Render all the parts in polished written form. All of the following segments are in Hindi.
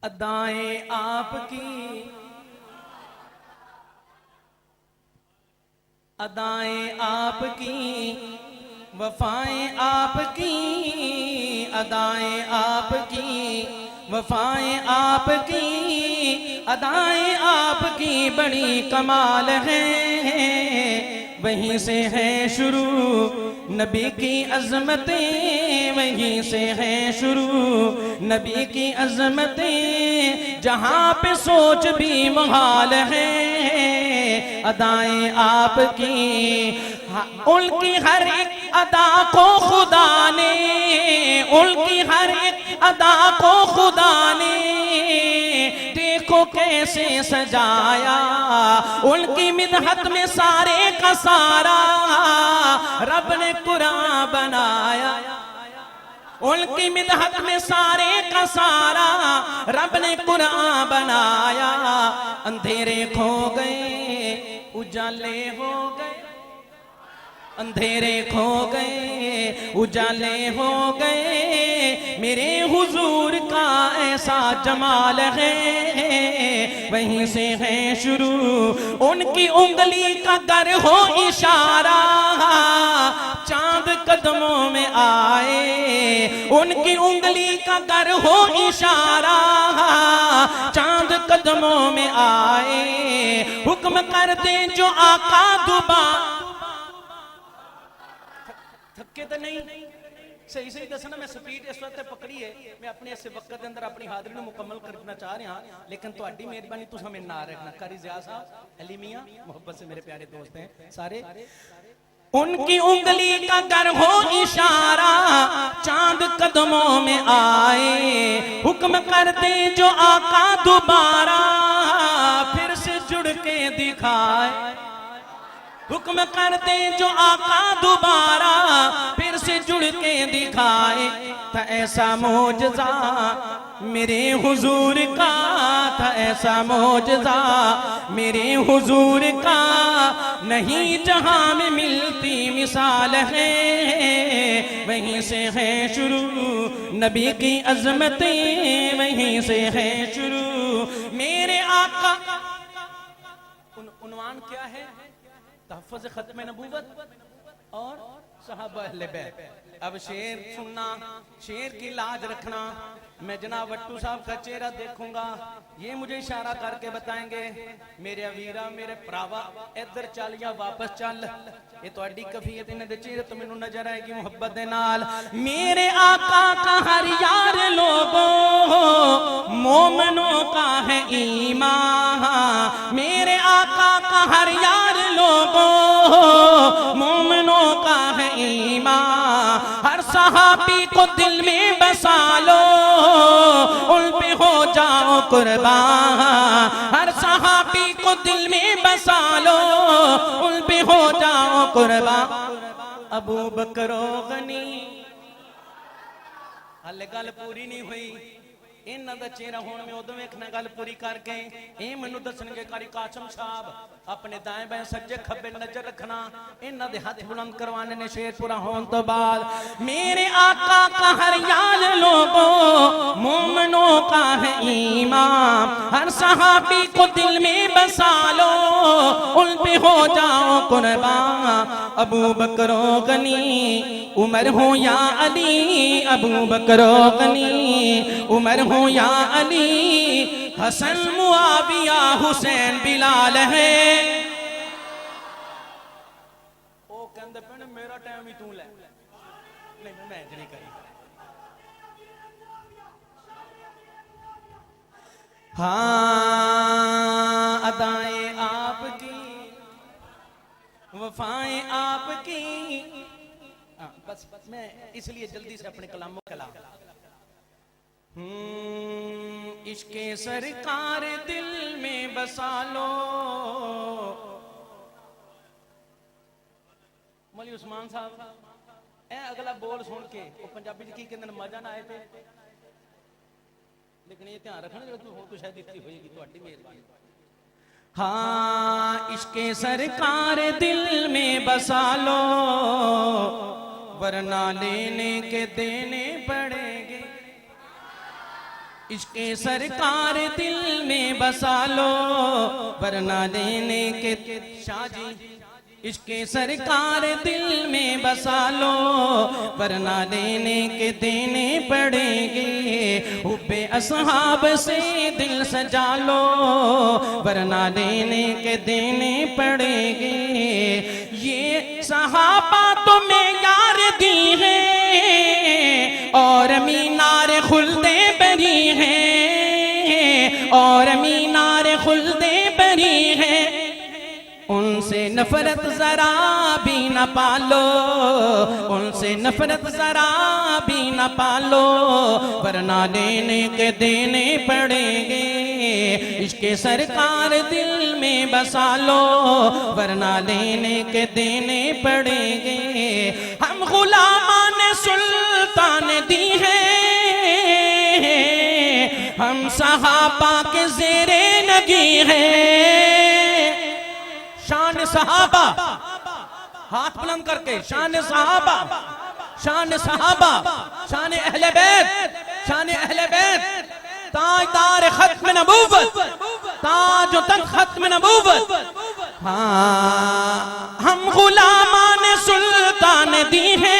अदाएं आपकी, अदाएं आपकी, वफाएं आपकी, अदाएं आपकी, वफाएं आपकी, अदाएं आपकी बड़ी कमाल है। वहीं से है शुरू नबी की अज़मतें, वहीं से है शुरू नबी की अज़मतें, जहाँ पे सोच भी मुहाल है। अदाएं आपकी, उनकी हर एक अदा को खुदा ने, उनकी हर एक अदा को खुदा ने देखो कैसे सजाया। उनकी मिदहत में सारे का सारा रब ने कुरान बनाया। उनकी मिदहत में सारे का सारा रब ने कुरान बनाया। अंधेरे खो गए उजाले हो गए, अंधेरे खो गए उजाले हो गए, मेरे हुजूर का ऐसा जमाल है। वहीं से है शुरू उनकी उंगली का गर हो इशारा, चांद कदमों में आए। उनकी उंगली का गर हो इशारा, चांद कदमों में आए। हुक्म कर दे जो आका दुबा, थके तो नहीं, सही सही दसना। मैं स्पीड इस वक्त पकड़ी है, मैं अपने इस वक्त के अंदर अपनी हाजिरी को मुकम्मल करना चाह रहा, लेकिन तुम्हारी मेहरबानी तुम हमें ना रखना। कारी ज़िया साहब, अली मियां, मोहब्बत से मेरे प्यारे दोस्त हैं सारे। उनकी उंगली का गर हो इशारा, चांद कदमों में आए। हुक्म करते जो आका दोबारा फिर से जुड़ के दिखाए। हुक्म करते जो आका दोबारा फिर से जुड़ के दिखाए। था ऐसा मौजज़ा मेरे हुजूर का, था ऐसा मौजज़ा मेरे हुजूर का, नहीं जहां में मिलती मिसाल है। वहीं से है शुरू नबी की अज़मतें, वहीं से है शुरू मेरे आका। उन्वान क्या है? तहफ़्फ़ुज़ ख़त्म नबूवत और सहाबा अहले बैत। अब शेर सुनना, शेर की लाज रखना। मैं जनाब वट्टू साहब का चेहरा देखूंगा, ये मुझे इशारा करके बताएंगे मेरे अवीरा मेरे भरावा इधर चल या वापस चल। ये तुहाडी कफियत इन्हां दे चेहरे तो मैनूं नजर आएगी मुहब्बत दे नाल। मेरे आका का हर यार लोगों मोमनों का है ईमान। मेरे आका का हर यार लोगों मोमनों का है ईमान। हर सहाबी को दिल में बसा लो, उन पे हो जाओ कुर्बान। हर सहाबी को दिल में बसा लो, उन पे हो जाओ कुर्बान। अबू बकर गनी, हाले गल पूरी नहीं हुई। इन्हां दा चेहरा हुण मैं उदों वेखना गल पूरी करके। ये मैनूं दसणगे कारी कासम साहब, अपने दाएं बाएं सज्जे खब्बे नजर रखना। इन्हां दे हाथ बुलंद करवाने ने शेर पूरा होने तो बाद। मेरे आका का हर यार लोगों मोमनों का है ईमान। हर सहाबी को दिल में बसा लो, उन पे हो जाओ कुर्बान। अबू बकर गनी उमर हो या अली, अबू बकर गनी उमर हो या अली, हसन मुआविया हुसैन बिलाल है। ओ कहंदे पे मेरा टाइम ही तू ले, नहीं मैं नहीं करी। हाँ अदाएं आपकी, वफाएं आपकी। बस मैं इसलिए जल्दी से अपने कलामों कलाम। इश्के सरकार दिल में बसा लो। मौलवी उस्मान साहब ए अगला बोल सुन के वो पंजाबी की कहंदे मजा ना आए थे, लेकिन ये ध्यान रखना जो तू हो तो शायद इतनी होएगी तुम्हारी मेहरबानी। हाँ इश्के सरकार दिल में बसा लो, वरना लेने के देने पड़ेंगे। इश्क़े सरकार दिल में बसा लो वरना लेने के शाजी। इश्क़े सरकार दिल में बसा लो वरना लेने के देने पड़ेंगे। हुब्बे असहाब से दिल सजा लो वरना लेने के देने पड़ेंगे। ये सहाबा तुम्हें यार दी है और मीनार खुल्दे बरी है, और मीनार खुल्दे बरी है। उनसे नफरत जरा भी न पालो, उनसे नफरत जरा भी न पालो वरना लेने के देने पड़ेंगे। इश्क़े सरकार दिल में बसा लो वरना लेने के देने पड़ेंगे। हम गुलामान सुल्तान दी है, हम सहाबा के ज़ेरे नगी है। शान सहाबा, हाथ बुलंद करके शान सहाबा, शान सहाबा, शान अहले बैत, शान अहले बैत। ताजदार खत्म नबूवत, ताज तक खत्म नबूवत। हाँ हम गुलामान सुल्तान दी है,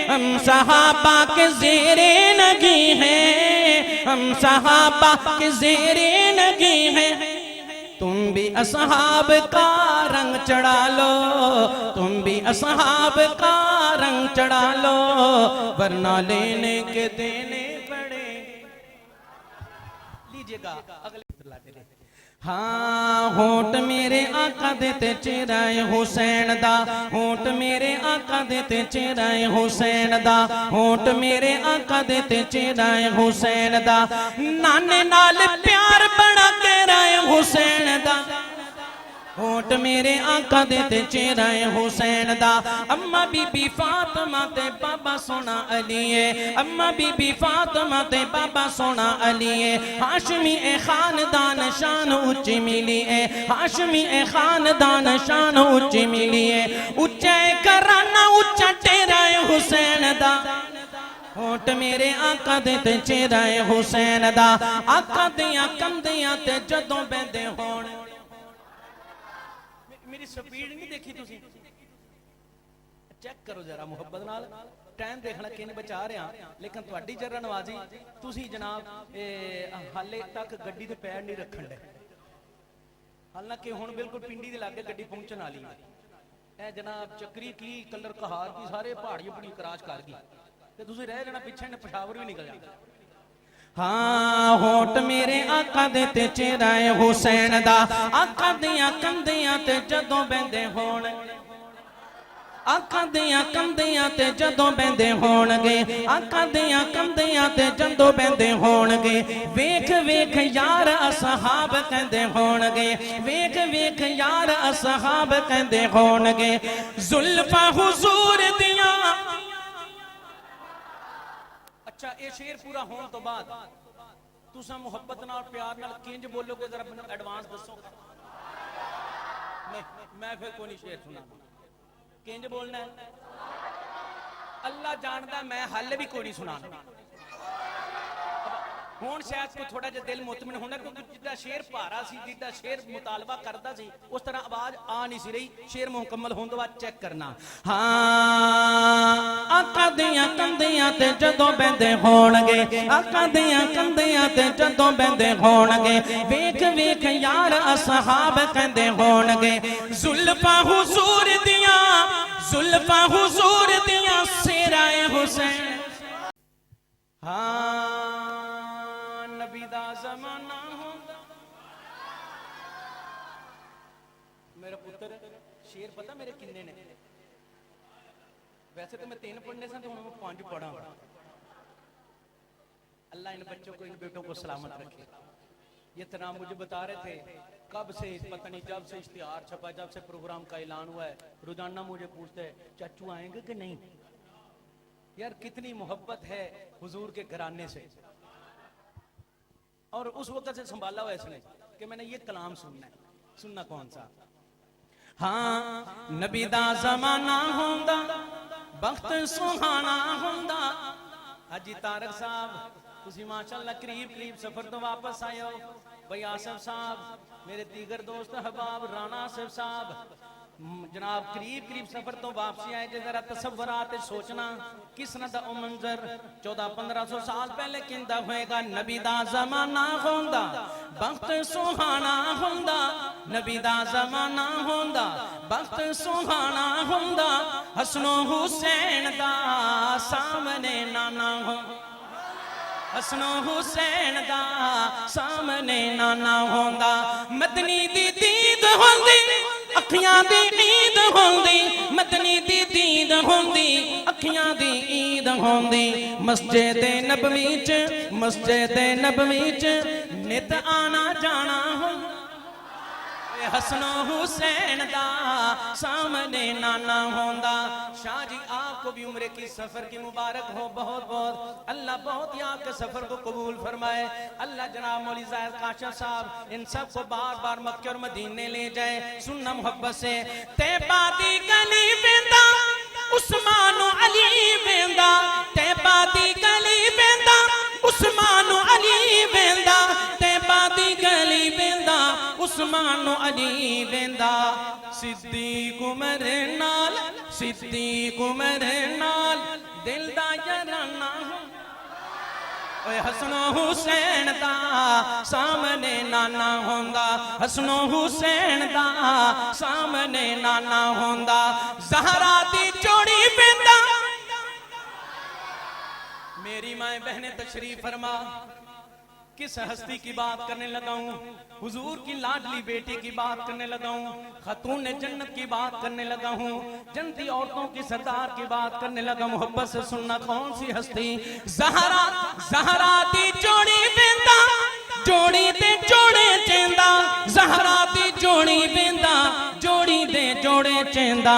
हम सहाबा के ज़ेरे नगी है, हम सहाबा के ज़ेरे नगी है। तुम भी असहाब का रंग चढ़ा लो, तुम भी असहाब का रंग चढ़ा लो वरना लेने के देने पड़ेंगे। लीजिएगा अगले हाँ होठ मेरे आका देते चेहराए हुसैन दा, होठ मेरे आका देते चेहराए हुसैन दा, होठ मेरे आका देते चेहराए हुसैन दा। नाने नाल प्यार बड़ा गहराए हुसैन दा, होठ मेरे आका देते चेहराए हुसैन दा। अम्मा बीबी फातिमा ते बाबा सोना अली है, अम्मा बीबी फातिमा ते बाबा सोना अली है। हाशमी ए खानदान शान ऊंची मिली है, हाशमी ए खानदान शान ऊंची मिली है। ऊंचा कराना ऊंचा टेराए हुसैन दा, होठ मेरे आका देते चेहराए हुसैन दा। आका दियां कंदियां ते जदों बहंदे होण। मेरी स्पीड नहीं देखी तुसी, चेक करो जरा मुहब्बत नाल। टाइम देखना किन बचा रहा, लेकिन तुहाडी जरा नवाजी तुसी जनाब हाले तक गड्डी ते पैर नहीं रखन दे। हालांकि हुण बिल्कुल पिंडी दे लागे गड्डी पहुंचण वाली है। ए जनाब चक्री की कलर कहार की सारे पहाड़ी पहाड़ी क्रॉस कर गई ते तुसी रह जाना पिछे ने पेशावर भी निकल जाना। हाँ होठ मेरे आका देते चेहराए हुसैन दा। आका दियां कंदियां ते जदों बहंदे होण, आका दियां कंदियां ते जदों बहंदे होणगे, आका दियां कंदियां ते जदों बहंदे होणगे। वेख वेख यार असहाब कहंदे होणगे, वेख वेख यार असहाब कहंदे होणगे। जुल्फा हुजूर दियां। अच्छा ये शेर पूरा होने तो बाद तुसा मुहब्बत नाल प्यार नाल किंज बोलोगे जरा मैनूं एडवांस दसो। मैं फिर कोई नहीं शेर सुना, किंज बोलना है अल्लाह जानदा, मैं हाले भी कोई नहीं सुना। हुण शायद कोई थोड़ा जिहा दिल मुतमिन होना, क्योंकि जिद्दां शेर भारा सी, जिद्दां शेर मुतालबा करदा सी, उस तरह आवाज आ नहीं सी रही। शेर मुकम्मल होने तो बाद चेक करना। हाँ आका दियां कंदियां ते जदों बहंदे होणगे, आका दियां कंदियां ते जदों बहंदे होणगे। वेख वेख यार असहाब कहंदे होणगे। जुल्फा हुजूर दियां, जुल्फा हुजूर दियां सिराए हुसैन। हाँ नबी दा ज़माना होंदा। मेरा पुत्र शेर पता मेरे किन्ने ने? वैसे तो मैं 3 पढ़ने से, तो मैं 5 पढ़ा। अल्लाह इन बच्चों को, इन बेटों को सलामत रखे। ये तना मुझे बता रहे थे कब से, पता नहीं जब से इश्तिहार छपा, जब से प्रोग्राम का ऐलान हुआ है, रोजाना मुझे पूछते हैं चाचू आएंगे कि नहीं। यार कितनी मोहब्बत है हुजूर के घराने से, और उस वक्त से संभाला हुआ इसने कि मैंने ये कलाम सुनना है। सुनना कौन सा? हाँ नबी दा ज़माना होंदा, वक्त सुहाना होंदा। हाजी तारक साहब तुसी माशाअल्लाह करीब करीब सफर तो वापस आए हो। भाई आसिफ साहब, मेरे दीगर दोस्त अहबाब, राणा आसिफ साहब, जनाब करीब करीब सफर तो वापसी आए। जे जरा तसव्वुरात सोचना किस ना दा ओ मंजर 1400-1500 साल पहले किंदा होएगा। नबी दा जमाना होंदा, वक्त सुहाना होंदा, नबी दा जमाना होंदा, वक्त सुहाना होंदा, हसनो हुसैन दा सामने नाना हो, हसनो हुसैन दा सामने नाना होंदा। मदनी दी दीद होंदी, अखियां दी ईद होंदी, मदनी दी दीद होंदी, अखियां दी ईद होंदी। मस्जिद नबवी च, मस्जिद नबवी च नित आना जाना होंदा, हसनो हुसैन दा सामने नाना होंदा। शाह जी आपको भी उम्र की सफर की मुबारक हो, बहुत बहुत अल्लाह बहुत ही आपके सफर को कबूल फरमाए। अल्लाह जनाब मौली जाहिद काशा साहब इन सब को बार बार मक्के और मदीने ले जाए। सुनना मोहब्बत से तैबा दी गली वेंदा, उस्मान अली वेंदा, तैबा दी गली वेंदा, उस्मान अली वेंदा, तैबा दी गली वेंदा, उस्मान अली वेंदा। सिद्दीक उमर नाल, सिद्दीक उमर नाल दिल दा याराना, ओए हसनो हुसैन दा सामने नाना होंदा, हसनो हुसैन दा सामने नाना होंदा। ज़हरा दी जोड़ी वेंदा, मेरी माए बहने तशरीफ फरमा। किस हस्ती की बात करने लगा हूँ, हुजूर की लाडली बेटी की बात करने लगा हूँ, खतून जन्नत की बात करने लगा हूँ, जन्नती औरतों की सरदार की बात करने लगा। मोहब्बत से सुनना कौन सी हस्ती। ज़हरा, ज़हरा दी जोड़ी वेंदा, जोड़ी दे जोड़े चेंदा, ज़हरा दी जोड़ी वेंदा, जोड़ी दे जोड़े चेंदा।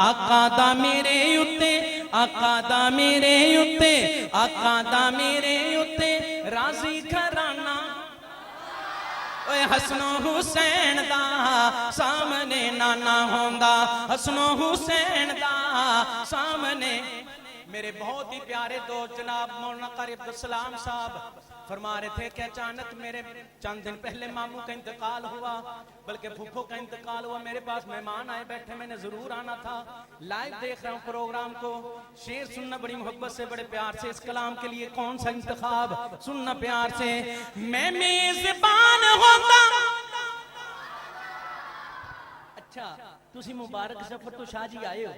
आका दा मेरे उत्ते, आका दा मेरे उत्ते, आका दा मेरे उत्ते राजी घराना, ओए हसनो हुसैन दा सामने नाना होंदा, हसनो हुसैन दा सामने। मेरे बहुत ही प्यारे दोस्त जनाब मौलाना कारी अब्दुल सलाम साहब फरमा रहे थे कि अचानक मेरे चंद दिन पहले मामू का इंतकाल हुआ, बल्कि फूफो का इंतकाल हुआ। मेरे पास मेहमान आए बैठे, मैंने जरूर आना था। लाइव देख रहा हूँ प्रोग्राम को। शेर सुनना बड़ी मोहब्बत से, बड़े प्यार से। इस कलाम के लिए कौन सा इंतखाब, सुनना प्यार से। मैं मेजबान होता, अच्छा तुसी मुबारक सफर तो शाह जी आए हो।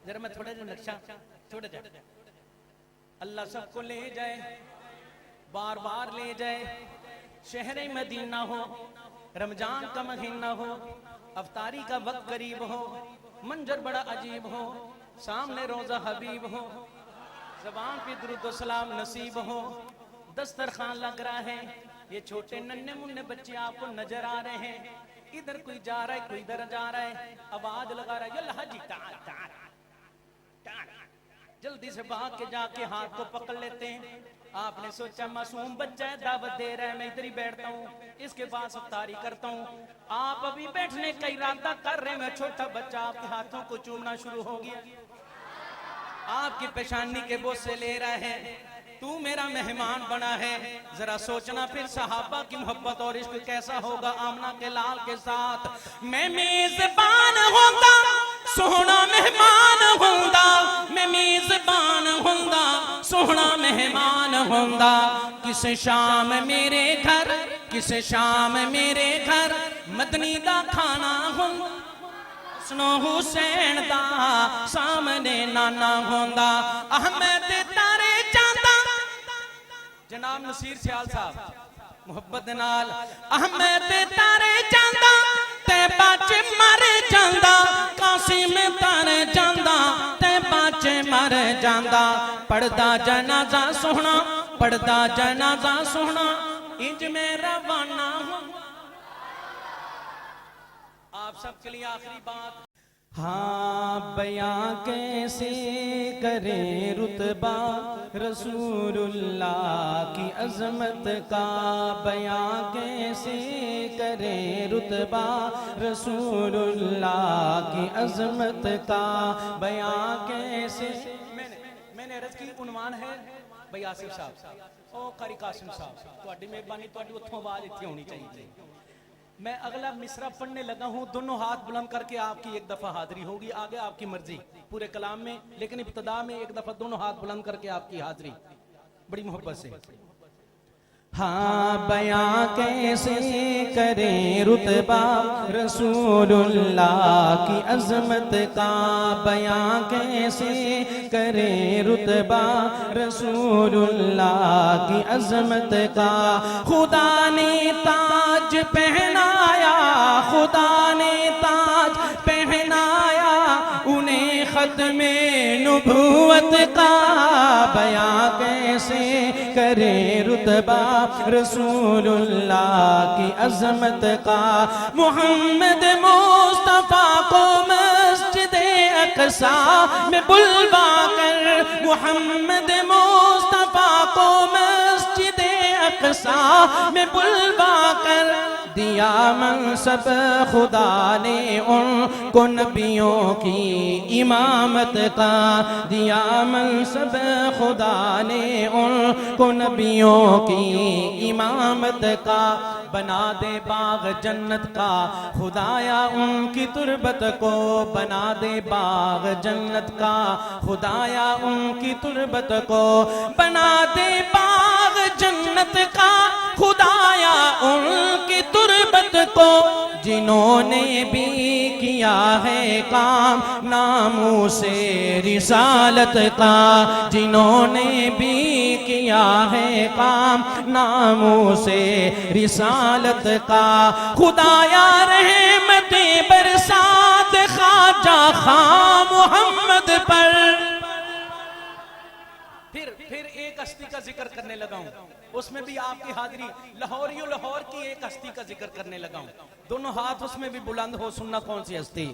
जरा मैं थोड़ा जा नक्शा छोड़ जा। अल्लाह सबको ले जाए, बार बार ले जाए। शहर मदीना हो, रमजान का महीना हो, अफ्तारी का वक्त करीब हो, मंजर बड़ा अजीब हो, सामने रोजा हबीब हो, जबान पे दुरूद सलाम नसीब हो, दस्तरखान लग रहा है। ये छोटे नन्हे मुन्ने बच्चे आपको नजर आ रहे हैं। इधर कोई जा रहा है, कोई इधर जा रहा है, आवाज लगा रहा है यल्ला हाजी तार तार तार। जल्दी से भाग के जाके हाथ को पकड़ लेते हैं। आपने सोचा मासूम बच्चा है, दावत दे रहा है, मैं इधर ही बैठता हूँ, इसके पास अफ्तारी करता हूँ। आप अभी बैठने का इरादा कर रहे हैं, मैं छोटा बच्चा आपके हाथों को चूमना शुरू हो गया, आपकी पेशानी के बोसे ले रहा है। तू मेरा मेहमान बना है। जरा सोचना फिर सहाबा की मोहब्बत और इश्क कैसा होगा आमना के लाल के साथ। मैं मेजबान होता, सोहना मेहमान होंदा, मैं मेजबान होंदा, सोहना मेहमान होंदा। किस शाम मेरे घर, किस शाम मेरे घर मदनी दा खाना होंदा, हसनो हुसैन दा सामने नाना होंदा। अहमद तारे जांदा, जनाब नसीर सियाल साहब मोहब्बत नाल। अहमद तारे जांदा, तैबा च मर जांदा, कासिम तारे जांदा, तैबा च मर जांदा। पढ़दा जनाजा सोहना, पढ़दा जनाजा सोहना, इंज में रवाना हूं। आप सबके लिए आखिरी बात। हाँ बयां कैसे करें रुतबा रसूलुल्लाह की अजमत का, बयां कैसे करें रुतबा रसूलुल्लाह की अजमत का, बयां कैसे। मैंने अर्ज की उन्वान है भाई आसिफ साहब, ओ कारी कासिम साहब, ਤੁਹਾਡੀ ਮਿਹਰਬਾਨੀ, ਤੁਹਾਡੀ ਉੱਥੋਂ आवाज ਇੱਥੇ होनी चाहिए। मैं अगला मिसरा पढ़ने लगा हूं, दोनों हाथ बुलंद करके आपकी एक दफा हाजिरी होगी, आगे आपकी मर्जी पूरे कलाम में, लेकिन इब्तदा में एक दफा दोनों हाथ बुलंद करके आपकी हाजिरी बड़ी मोहब्बत से। हाँ बयां कैसे करें रुतबा रसूलुल्लाह की अजमत का, बयां कैसे करें रुतबा रसूलुल्लाह की अजमत का। खुदा ने ताज पहनाया, खुदा ने ताज पहनाया उन्हें खत्मे नुबुव्वत का, बयां कैसे करें रुतबा रसूलुल्लाह की अजमत का। मोहम्मद मुस्तफा को मस्जिद अक़सा में बुलवा कर, मोहम्मद मुस्तफा को मस्जिद अक़सा में बुलवा कर दिया मनसब खुदा ने उनको नबियों की इमामत का, दिया मनसब खुदा ने उनको नबियों की इमामत का। बना दे बाग जन्नत का खुदाया उनकी तुरबत को, बना दे बाग जन्नत का खुदाया उनकी तुरबत को, बना दे बाग जन्नत का खुदाया उनकी तुरबत को। जिन्होंने भी किया है काम नामों से रिसालत का, जिन्होंने भी किया है काम नामों से रिसालत का। खुदाया रहमतें बरसात ख्वाजा खां मोहम्मद पर। फिर एक हस्ती का जिक्र करने लगा हूं, उसमें भी आपकी हाजिरी, लाहौरियों लाहौर की एक हस्ती का जिक्र करने लगा हूं। दोनों हाथ उसमें भी बुलंद हो, सुनना कौन सी हस्ती।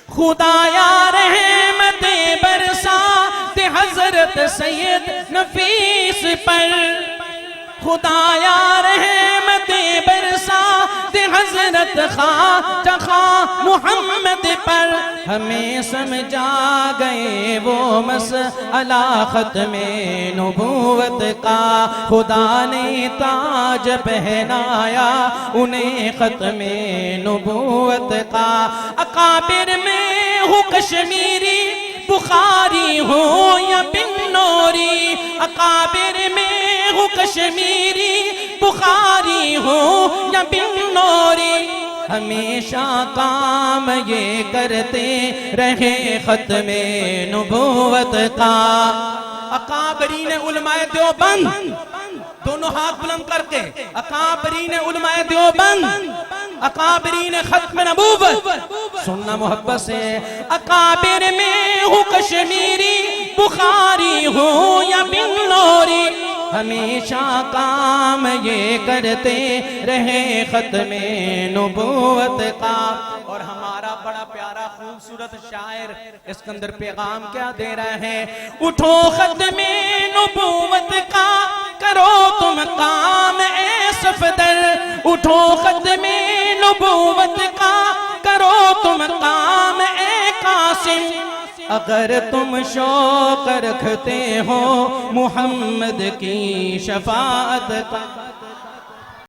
खुदाया रहमतें बरसात हजरत सैयद नफीस पर, खुदाया रहमतें बरसात हजरत ख्वाजा खां मोहम्मद पर। हमें समझा गए वो मसअला खत्मे नबूवत का, खुदा ने ताज पहनाया उन्हें खत्मे नबूवत का। अकाबिर में हो कश्मीरी बुखारी हो या बिन्नौरी, अकाबिर में हो कश्मीरी बुखारी हो या बिन्नौरी, हमेशा काम ये करते रहे खत्मे नबूवत का। अकाबरीन उलमाए देवबंद, दोनों हाथ बुलंद करके, अकाबरीन उलमाए देवबंद, अकाबरीन खत्म नबूवत, सुनना मोहब्बत से। अकाबिर में हो कश्मीरी बुखारी हो या बिन्नौरी, हमेशा काम ये करते रहे खत्मे नबूवत का। और हमारा बड़ा प्यारा खूबसूरत शायर इसके अंदर पैगाम क्या दे रहा है। उठो खत्मे नबूवत का करो तुम काम ए सफदर, उठो खत्मे नबूवत का करो तुम काम ए कासिम। अगर तुम शौक रखते हो मोहम्मद की शफाअत का,